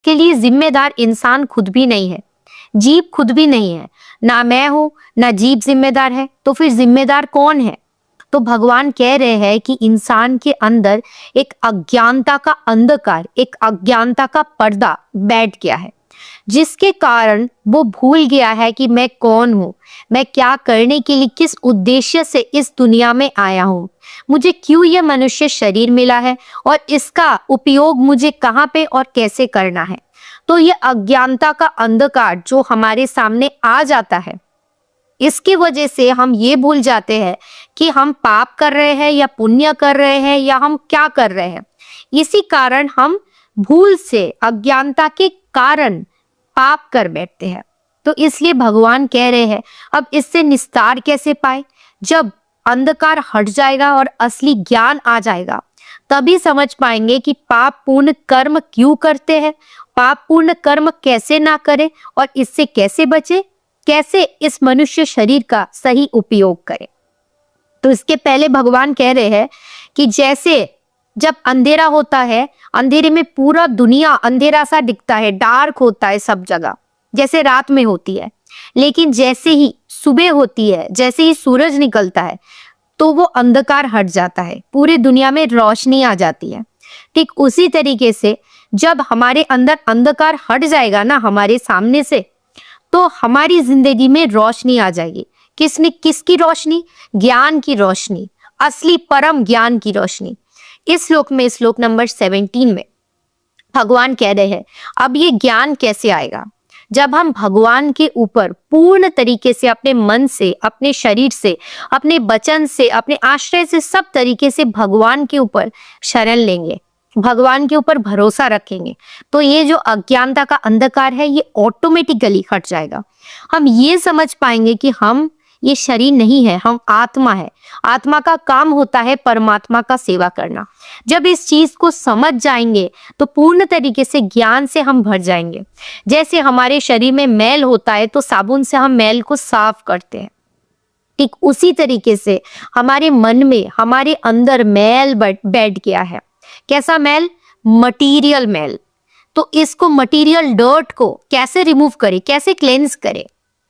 इसके लिए जिम्मेदार इंसान खुद भी नहीं है, जीव खुद भी नहीं है, ना मैं हूं ना जीव जिम्मेदार है, तो फिर जिम्मेदार कौन है? तो भगवान कह रहे हैं कि इंसान के अंदर एक अज्ञानता का अंधकार, एक अज्ञानता का पर्दा बैठ गया है, जिसके कारण वो भूल गया है कि मैं कौन हूं, मैं क्या करने के लिए, किस उद्देश्य से इस दुनिया में आया हूं, मुझे क्यों यह मनुष्य शरीर मिला है और इसका उपयोग मुझे कहाँ पे और कैसे करना है। तो ये अज्ञानता का अंधकार जो हमारे सामने आ जाता है, इसकी वजह से हम ये भूल जाते हैं कि हम पाप कर रहे हैं या पुण्य कर रहे हैं या हम क्या कर रहे हैं। इसी कारण हम भूल से, अज्ञानता के कारण पाप कर बैठते हैं। तो इसलिए भगवान कह रहे हैं अब इससे निस्तार कैसे पाए? जब अंधकार हट जाएगा और असली ज्ञान आ जाएगा, तभी समझ पाएंगे कि पाप पूर्ण कर्म क्यों करते हैं, पाप पूर्ण कर्म कैसे ना करें और इससे कैसे बचे, कैसे इस मनुष्य शरीर का सही उपयोग करें। तो इसके पहले भगवान कह रहे हैं कि जैसे जब अंधेरा होता है, अंधेरे में पूरा दुनिया अंधेरा सा दिखता है, डार्क होता है सब जगह, जैसे रात में होती है, लेकिन जैसे ही सुबह होती है, जैसे ही सूरज निकलता है, तो वो अंधकार हट जाता है, पूरी दुनिया में रोशनी आ जाती है। ठीक उसी तरीके से जब हमारे अंदर अंधकार हट जाएगा ना हमारे सामने से, तो हमारी जिंदगी में रोशनी आ जाएगी। किसकी रोशनी? ज्ञान की रोशनी, असली परम ज्ञान की रोशनी। इस श्लोक में, श्लोक नंबर 17 में भगवान कह रहे हैं अब ये ज्ञान कैसे आएगा? जब हम भगवान के ऊपर पूर्ण तरीके से अपने मन से, अपने शरीर से, अपने वचन से, अपने आश्रय से, सब तरीके से भगवान के ऊपर शरण लेंगे, भगवान के ऊपर भरोसा रखेंगे, तो ये जो अज्ञानता का अंधकार है ये ऑटोमेटिकली हट जाएगा। हम ये समझ पाएंगे कि हम ये शरीर नहीं है, हम आत्मा है। आत्मा का काम होता है परमात्मा का सेवा करना। जब इस चीज को समझ जाएंगे तो पूर्ण तरीके से ज्ञान से हम भर जाएंगे। जैसे हमारे शरीर में मैल होता है तो साबुन से हम मैल को साफ करते हैं, ठीक उसी तरीके से हमारे मन में, हमारे अंदर मैल बैठ गया है। कैसा मैल? मटीरियल मैल। तो इसको, मटीरियल डर्ट को कैसे रिमूव करें, कैसे क्लेंस करें?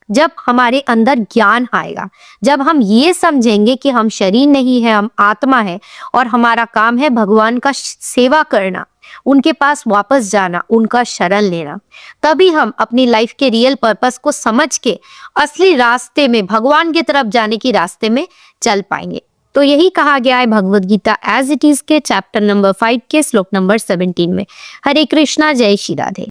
जब हमारे अंदर ज्ञान आएगा, जब हम ये समझेंगे कि हम शरीर नहीं है, हम आत्मा है और हमारा काम है भगवान का सेवा करना, उनके पास वापस जाना, उनका शरण लेना, तभी हम अपनी लाइफ के रियल पर्पस को समझ के असली रास्ते में, भगवान की तरफ जाने की रास्ते में चल पाएंगे। तो यही कहा गया है Bhagavad Gita as it is के चैप्टर नंबर 5 के श्लोक नंबर 17 में। हरे कृष्णा, जय श्री राधे।